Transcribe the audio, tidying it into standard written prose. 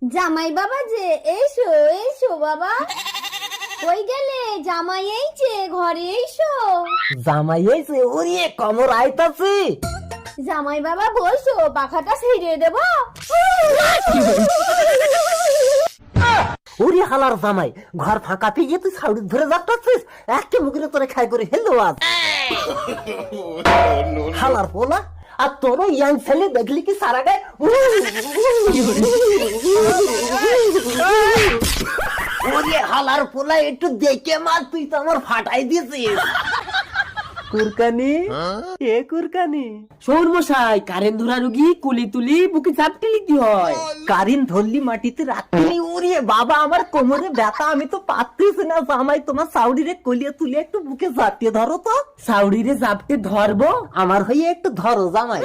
জামাই বাবা যে, এসো এসো বাবা। কই গেলে? জামাই এইছে, ঘরে এসো। জামাই হয়েছে ওরে কমর আইতাছে। জামাই বাবা বসো, পাখাটা ছেড়ে দেবো। ওরে হালার জামাই, ঘর ফাঁকা পেয়ে তুই ছাউড়ি ধরে যাচ্ছিস, একে মুখে তোরে খাই করে হেলো আজ। হালার পোলা, আর তোর ইয়াং ছেলে দেখলি কি সারা গায়ে ওরে হালার পোলা, একটু দেখে মার, তুই তো আমার ফাটাই দিয়েছিস। কুরকানি এ কুরকানি, শোন মশাই, কারেন্ট ধরা রুগী কুলি তুলি বুকে চাপটি লিখতে হয়। কারেন্ট ধরলি মাটিতে রাখলি। ওরে বাবা, আমার কোমরে ব্যথা, আমি তো পারতেছি না। জামাই তোমার সাউডিরে কলিয়ে তুলে একটু বুকে চাপটিয়ে ধরো তো। সাউডিরে চাপটে ধরবো, আমার হয়ে একটু ধরো জামাই।